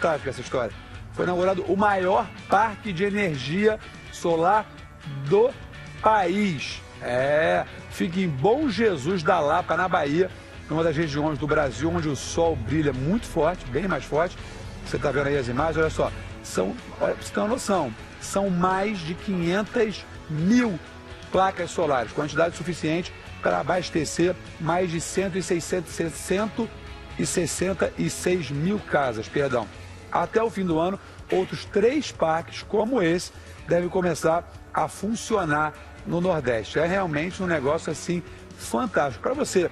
fantástica essa história. Foi inaugurado o maior parque de energia solar do país. Fica em Bom Jesus da Lapa, na Bahia, uma das regiões do Brasil onde o sol brilha muito forte, bem mais forte. Você está vendo aí as imagens, olha só. Olha, pra você ter uma noção, são mais de 500 mil placas solares, quantidade suficiente para abastecer mais de 166 mil casas, perdão. Até o fim do ano, outros 3 parques como esse devem começar a funcionar no Nordeste. É realmente um negócio assim fantástico. Para você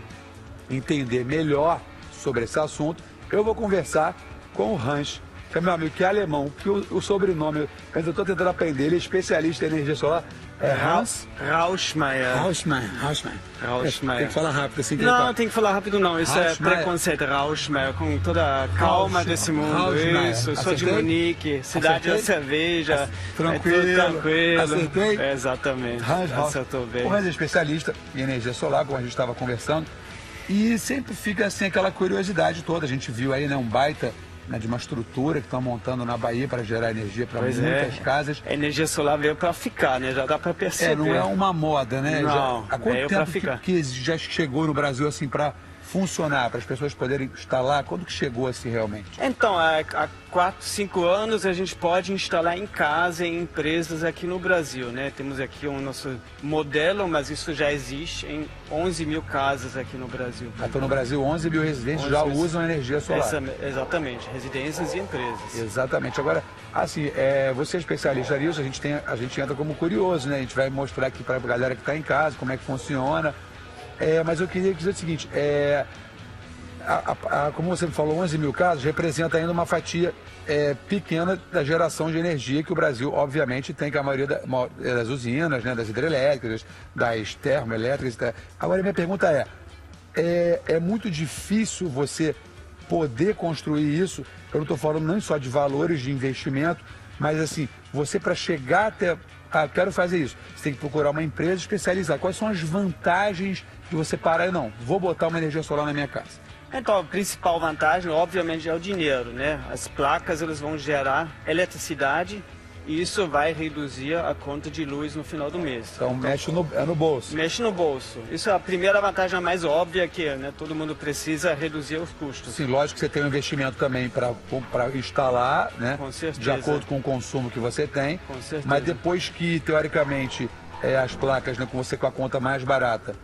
entender melhor sobre esse assunto, eu vou conversar com o Hans, que é meu amigo, que é alemão, que o sobrenome, mas eu estou tentando aprender, ele é especialista em energia solar. É Hans Rauschmeier. Tem que falar rápido assim. Não, tem que falar rápido não, isso é preconceito. Rauschmeier, com toda a calma desse mundo. Isso, sou de Munique, cidade da cerveja. Tranquilo. Acertei? Exatamente, acertou bem. O Hans é especialista em energia solar, como a gente estava conversando, e sempre fica assim aquela curiosidade toda. A gente viu aí, né, um baita, né, de uma estrutura que estão montando na Bahia para gerar energia para muitas casas. A energia solar veio para ficar, né? Já dá para perceber. Não é uma moda, né? Não, há quanto tempo que já chegou no Brasil assim para funcionar, para as pessoas poderem instalar? Quando que chegou assim realmente? Então, há 4, 5 anos a gente pode instalar em casa, em empresas aqui no Brasil, né? Temos aqui o nosso modelo, mas isso já existe em 11 mil casas aqui no Brasil. Então no Brasil 11 mil residentes já usam energia solar. Exatamente, residências e empresas. Exatamente. Agora, assim, você é especialista nisso, a gente entra como curioso, né? A gente vai mostrar aqui para a galera que está em casa como é que funciona. Mas eu queria dizer o seguinte, como você falou, 11 mil casas representa ainda uma fatia pequena da geração de energia que o Brasil, obviamente, tem, que a maioria das usinas, né, das hidrelétricas, das termoelétricas. Agora, minha pergunta é muito difícil você poder construir isso? Eu não estou falando nem só de valores de investimento, mas assim, você para chegar até... quero fazer isso. Você tem que procurar uma empresa especializada. Quais são as vantagens de você parar e não, vou botar uma energia solar na minha casa? Então, a principal vantagem, obviamente, é o dinheiro, né? As placas, elas vão gerar eletricidade e isso vai reduzir a conta de luz no final do mês. Então mexe no bolso. Mexe no bolso. Isso é a primeira vantagem, a mais óbvia, que, né, todo mundo precisa reduzir os custos. Sim, lógico que você tem um investimento também para instalar, né? Com certeza. De acordo com o consumo que você tem. Com certeza. Mas depois que, teoricamente, as placas, né, com você com a conta mais barata,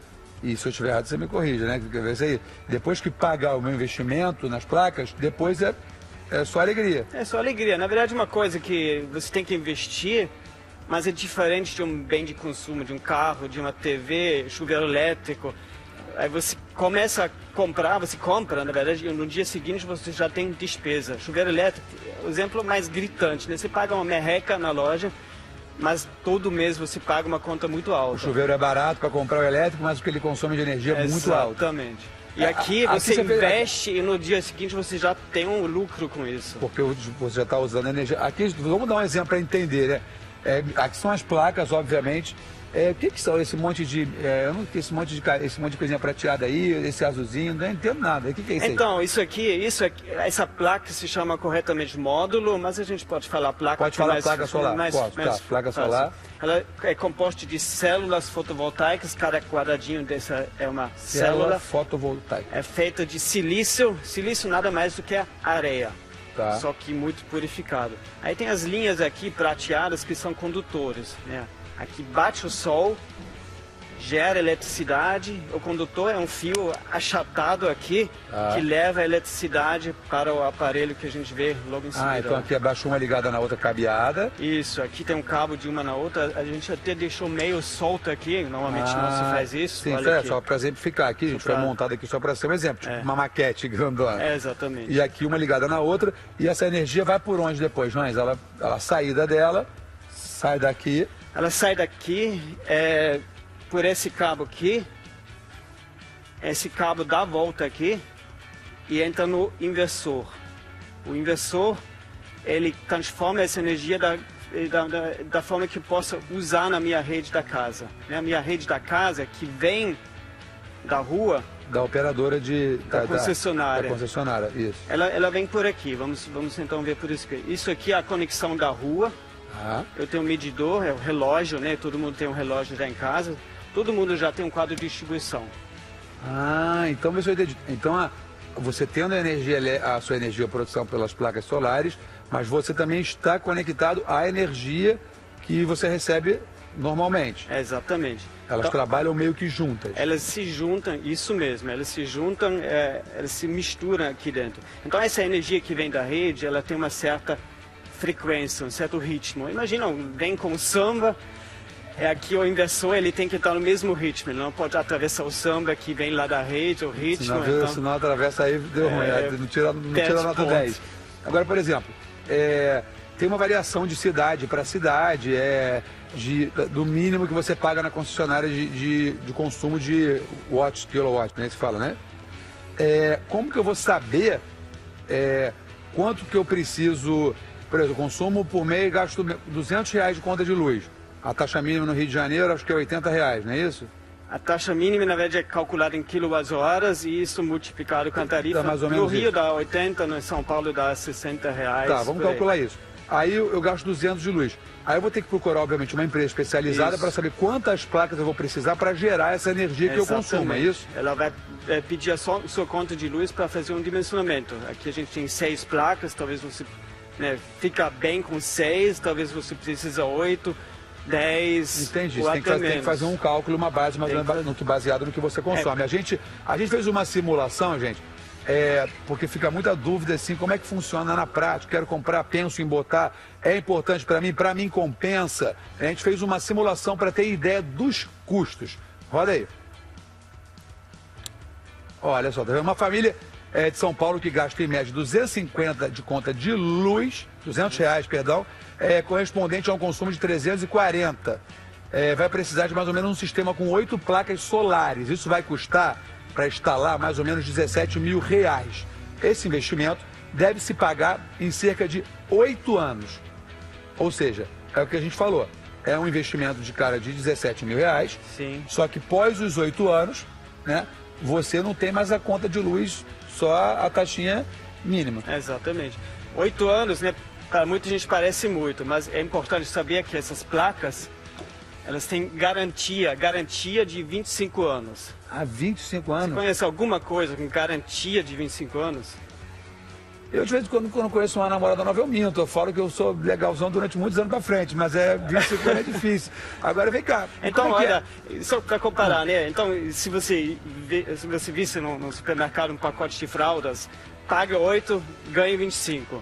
e se eu estiver errado, você me corrija, né? Depois que pagar o meu investimento nas placas, depois é só alegria. É só alegria. Na verdade, uma coisa que você tem que investir, mas é diferente de um bem de consumo, de um carro, de uma TV, chuveiro elétrico. Aí você começa a comprar, você compra, na verdade, e no dia seguinte você já tem despesa. Chuveiro elétrico, o exemplo mais gritante, né? Você paga uma merreca na loja, mas todo mês você paga uma conta muito alta. O chuveiro é barato para comprar o elétrico, mas o que ele consome de energia é muito alto. Exatamente. E aqui você investe e no dia seguinte você já tem um lucro com isso. Porque você já está usando energia. Aqui, vamos dar um exemplo para entender, né? Aqui são as placas, obviamente. O que são esse monte de... esse monte de coisinha prateada aí, esse azulzinho, não entendo nada. O que é isso aí? Então, isso aqui, essa placa se chama corretamente módulo, mas a gente pode falar placa... Pode falar placa solar, placa solar. Ela é composta de células fotovoltaicas, cada quadradinho dessa é uma célula fotovoltaica. É feita de silício, silício nada mais do que a areia. Tá. Só que muito purificado. Aí tem as linhas aqui prateadas que são condutores, né? Aqui bate o sol, gera eletricidade, o condutor é um fio achatado aqui, que leva a eletricidade para o aparelho que a gente vê logo em seguida. Então aqui abaixo uma ligada na outra cabeada. Isso, aqui tem um cabo de uma na outra, a gente até deixou meio solto aqui, normalmente não se faz isso. Sim, só para exemplificar aqui, a gente foi montado aqui só para ser um exemplo, tipo uma maquete grandona. Exatamente. E aqui uma ligada na outra, e essa energia vai por onde depois, Joães? A saída dela sai daqui... Ela sai daqui, por esse cabo aqui, esse cabo dá a volta aqui e entra no inversor. O inversor, ele transforma essa energia da forma que eu possa usar na minha rede da casa. A minha rede da casa que vem da rua, Da operadora da concessionária. Da concessionária, isso. Ela vem por aqui, vamos então ver por isso aqui. Isso aqui é a conexão da rua. Eu tenho um medidor, é o relógio, né? Todo mundo tem um relógio já em casa. Todo mundo já tem um quadro de distribuição. Então você entendi. Então você tendo a sua energia produção pelas placas solares, mas você também está conectado à energia que você recebe normalmente. Exatamente. Elas trabalham meio que juntas. Elas se juntam, isso mesmo, elas se juntam, elas se misturam aqui dentro. Então essa energia que vem da rede, ela tem uma certa frequência, um certo ritmo. Imagina, vem com o samba, aqui o inversor ele tem que estar no mesmo ritmo, ele não pode atravessar o samba que vem lá da rede, o ritmo. Senão atravessa aí, deu ruim, não tira a nota 10. Agora, por exemplo, tem uma variação de cidade para cidade, do mínimo que você paga na concessionária de consumo de watts, kilowatt, né, se fala, né? Como que eu vou saber quanto que eu preciso, por exemplo, consumo por mês, gasto R$200 de conta de luz. A taxa mínima no Rio de Janeiro acho que é R$80, não é isso? A taxa mínima, na verdade, é calculada em quilowatts-horas e isso multiplicado com a tarifa. Mais ou menos no Rio dá 80, no São Paulo dá R$60. Tá, vamos calcular isso. Aí eu gasto 200 de luz. Aí eu vou ter que procurar, obviamente, uma empresa especializada para saber quantas placas eu vou precisar para gerar essa energia que eu consumo, é isso? Ela vai pedir a sua conta de luz para fazer um dimensionamento. Aqui a gente tem 6 placas, talvez você fica bem com 6, talvez você precisa 8, 10. Entendi, você tem que fazer um cálculo, uma base mais ou menos baseado no que você consome. A gente fez uma simulação, gente, porque fica muita dúvida assim, como é que funciona na prática, quero comprar, penso em botar, é importante para mim compensa. A gente fez uma simulação para ter ideia dos custos. Roda aí. Olha só, uma família de São Paulo que gasta em média 250 de conta de luz, R$200, perdão, correspondente a um consumo de 340. Vai precisar de mais ou menos um sistema com 8 placas solares. Isso vai custar, para instalar, mais ou menos R$17 mil. Esse investimento deve se pagar em cerca de 8 anos. Ou seja, é o que a gente falou, é um investimento de cara de R$17 mil. Sim. Só que pós os 8 anos, né, você não tem mais a conta de luz, só a taxinha mínima. Exatamente. 8 anos, né? Para muita gente parece muito, mas é importante saber que essas placas, elas têm garantia de 25 anos. 25 anos? Você conhece alguma coisa com garantia de 25 anos? Eu, de vez em quando conheço uma namorada nova, eu minto. Eu falo que eu sou legalzão durante muitos anos pra frente, mas 25 anos é difícil. Agora, vem cá. Então, olha, só para comparar, né? Então, se você visse no supermercado um pacote de fraldas, paga 8, ganha 25.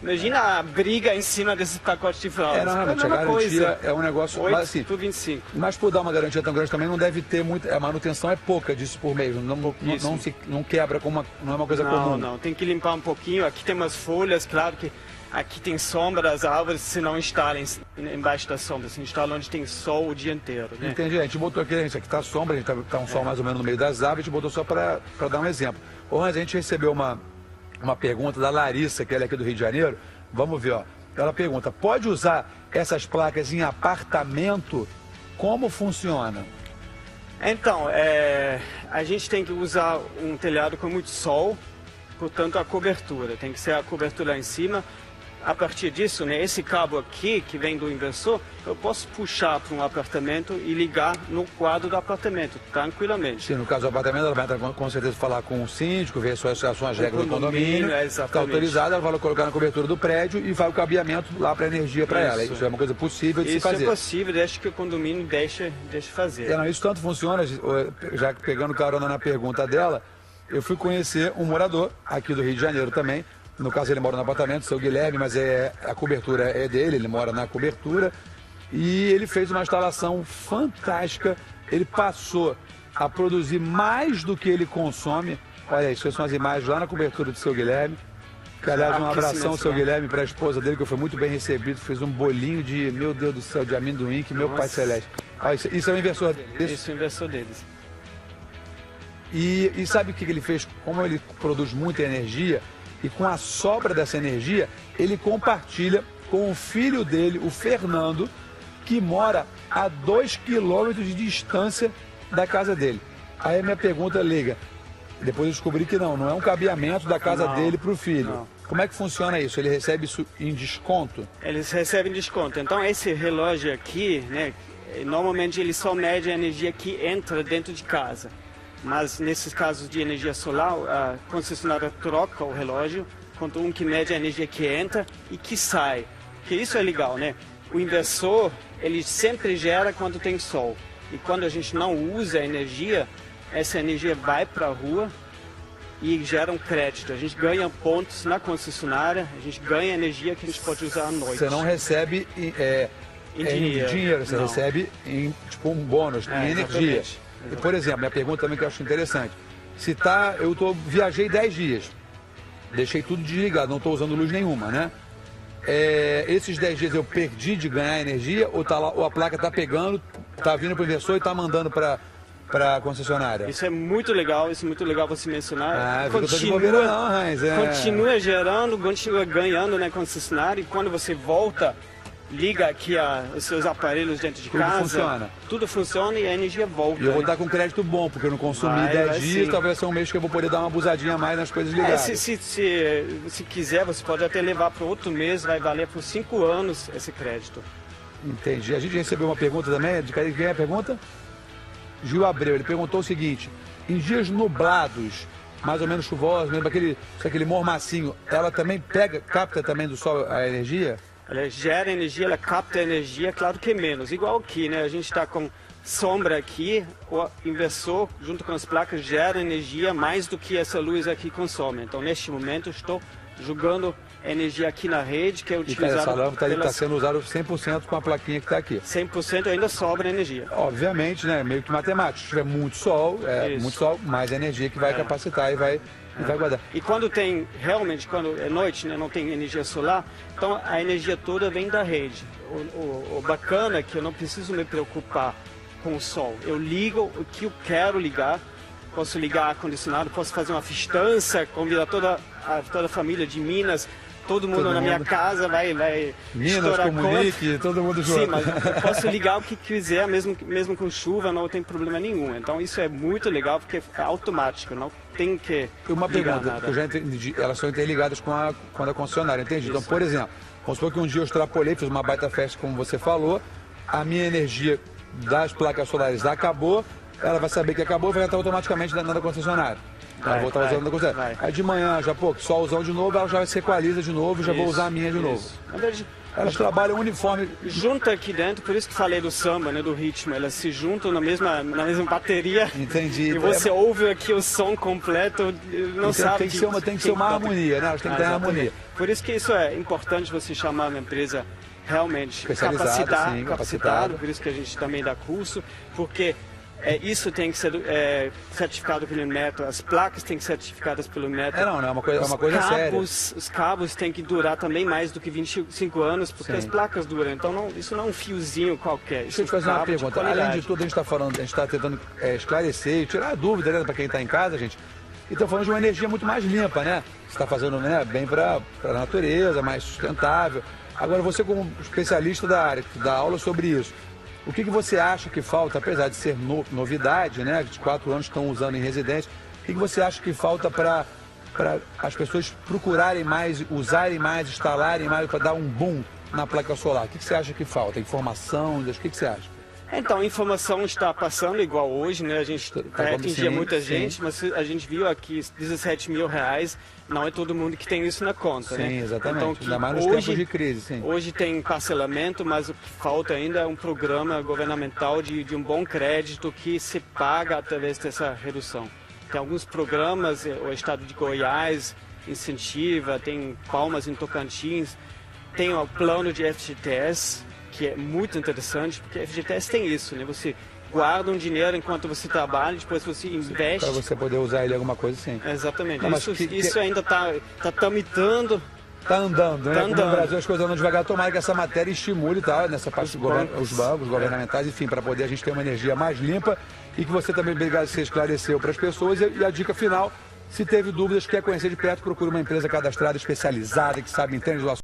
Imagina a briga em cima desses pacotes de fraldas. Realmente, a garantia é um negócio... 8 mas, assim, por 25. Mas por dar uma garantia tão grande também não deve ter muito... A manutenção é pouca disso por mês. Não quebra, não é uma coisa comum. Não. Tem que limpar um pouquinho. Aqui tem umas folhas, claro que aqui tem sombra, as árvores, se não instalem embaixo da sombra. Se instala onde tem sol o dia inteiro, né? Entendi. A gente botou aqui, isso aqui tá sombra, a gente tá um sol mais ou menos no meio das árvores, a gente botou só para dar um exemplo. Hoje a gente recebeu uma pergunta da Larissa, que ela é aqui do Rio de Janeiro. Vamos ver, ó. Ela pergunta, pode usar essas placas em apartamento? Como funciona? Então, a gente tem que usar um telhado com muito sol, portanto a cobertura, tem que ser a cobertura lá em cima. A partir disso, né, esse cabo aqui, que vem do inversor, eu posso puxar para um apartamento e ligar no quadro do apartamento, tranquilamente. Sim, no caso do apartamento, ela vai com certeza falar com o síndico, ver as suas regras do condomínio, está autorizada, ela vai colocar na cobertura do prédio e vai o cabeamento lá para a energia para ela. Isso é uma coisa possível de se fazer. Isso é possível, desde que o condomínio deixe fazer. Isso tanto funciona, já pegando carona na pergunta dela, eu fui conhecer um morador aqui do Rio de Janeiro também. No caso, ele mora no apartamento, seu Guilherme, mas a cobertura é dele, ele mora na cobertura. E ele fez uma instalação fantástica. Ele passou a produzir mais do que ele consome. Olha, isso são as imagens lá na cobertura do seu Guilherme. Aliás, um abração ao seu Guilherme para a esposa dele, que foi muito bem recebido. Fez um bolinho de, meu Deus do céu, de amendoim, que meu pai celeste. Olha, isso é o inversor deles. Isso é o inversor deles. E sabe o que ele fez? Como ele produz muita energia, e com a sobra dessa energia, ele compartilha com o filho dele, o Fernando, que mora a 2 quilômetros de distância da casa dele. Aí a minha pergunta liga. Depois eu descobri que não é um cabeamento da casa dele para o filho. Não. Como é que funciona isso? Ele recebe isso em desconto? Eles recebem desconto. Então esse relógio aqui, né, normalmente ele só mede a energia que entra dentro de casa. Mas nesses casos de energia solar, a concessionária troca o relógio contra um que mede a energia que entra e que sai. Porque isso é legal, né? O inversor, ele sempre gera quando tem sol. E quando a gente não usa a energia, essa energia vai para a rua e gera um crédito. A gente ganha pontos na concessionária, a gente ganha energia que a gente pode usar à noite. Você não recebe em dinheiro, você recebe em tipo um bônus, em energia. Exatamente. E, por exemplo, minha pergunta também que eu acho interessante. Se tá, viajei 10 dias, deixei tudo desligado, não estou usando luz nenhuma, né? Esses 10 dias eu perdi de ganhar energia ou, tá lá, ou a placa está pegando, está vindo para o inversor e está mandando para a concessionária? Isso é muito legal você mencionar. Continua gerando, continua ganhando na concessionária e quando você volta, liga aqui os seus aparelhos dentro de casa. Tudo funciona e a energia volta. E eu vou estar com crédito bom, porque eu não consumi 10 dias, talvez seja um mês que eu vou poder dar uma abusadinha a mais nas coisas ligadas. Se quiser, você pode até levar para outro mês, vai valer por 5 anos esse crédito. Entendi. A gente recebeu uma pergunta também, de quem é a pergunta? Gil Abreu, ele perguntou o seguinte: em dias nublados, mais ou menos chuvosos, mesmo aquele mormacinho, ela também capta também do sol a energia? Ela gera energia, ela capta energia, claro que menos. Igual aqui, né? A gente está com sombra aqui, o inversor, junto com as placas, gera energia mais do que essa luz aqui consome. Então, neste momento, eu estou jogando energia aqui na rede, que é utilizada... E essa lâmpada está sendo usada 100% com a plaquinha que está aqui. 100% ainda sobra energia. Obviamente, né? Meio que matemático. Se tiver muito sol, mais energia que vai capacitar e vai guardar. E quando é noite, né, não tem energia solar, então a energia toda vem da rede. O bacana é que eu não preciso me preocupar com o sol. Eu ligo o que eu quero ligar, posso ligar ar-condicionado, posso fazer uma festança, convidar toda a família de Minas, todo mundo na minha casa vai Minas, comunique, todo mundo junto. Sim, mas eu posso ligar o que quiser, mesmo com chuva, não tem problema nenhum. Então isso é muito legal, porque é automático, não tem que Uma ligar pergunta, nada. que eu já entendi, elas são interligadas com a concessionária, entendi. Então, por exemplo, vamos supor que um dia eu extrapolei, fiz uma baita festa, como você falou, a minha energia das placas solares acabou, ela vai saber que acabou e vai estar automaticamente na concessionária. Ela vou estar usando a concessionária. Aí de manhã, solzão de novo, ela já se equaliza de novo e já vou usar a minha de novo. Na verdade, elas trabalham uniforme. Junta aqui dentro, por isso que falei do samba, né, do ritmo. Elas se juntam na mesma bateria. Entendi. E você ouve aqui o som completo, não então, sabe. Tem que ser uma harmonia, né? Elas têm que ter harmonia. Por isso que isso é importante você chamar uma empresa realmente capacitada. Por isso que a gente também dá curso, porque isso tem que ser certificado pelo Inmetro, as placas têm que ser certificadas pelo Inmetro. É uma coisa séria. Os cabos têm que durar também mais do que 25 anos, porque as placas duram. Então isso não é um fiozinho qualquer. Deixa eu te fazer uma pergunta. Além de tudo, a gente está tentando esclarecer e tirar a dúvida, né, para quem está em casa, gente. E estão falando de uma energia muito mais limpa, né? Você está fazendo, né, bem para a natureza, mais sustentável. Agora, você como especialista da área, que dá aula sobre isso, o que você acha que falta, apesar de ser novidade, né? De 4 anos estão usando em residência, o que você acha que falta para as pessoas procurarem mais, usarem mais, instalarem mais, para dar um boom na placa solar? O que você acha que falta? Informação? O que você acha? Então, a informação está passando igual hoje, né? A gente vai atingir muita gente, mas a gente viu aqui R$17 mil, não é todo mundo que tem isso na conta, né? Sim, exatamente. Então, ainda mais nos tempos de crise, sim. Hoje tem parcelamento, mas o que falta ainda é um programa governamental de um bom crédito que se paga através dessa redução. Tem alguns programas, o estado de Goiás incentiva, tem Palmas em Tocantins, tem o plano de FGTS, que é muito interessante, porque a FGTS tem isso, né? Você guarda um dinheiro enquanto você trabalha, depois você investe. Para você poder usar ele em alguma coisa, sim. Exatamente. Não, isso ainda está tramitando. Está andando, né? Como no Brasil as coisas andam devagar, tomara que essa matéria estimule, tá? Nessa parte os bancos governamentais, enfim, para poder a gente ter uma energia mais limpa e que você também, obrigado, você esclareceu para as pessoas. E a dica final, se teve dúvidas, quer conhecer de perto, procure uma empresa cadastrada, especializada, que sabe, entende do assunto.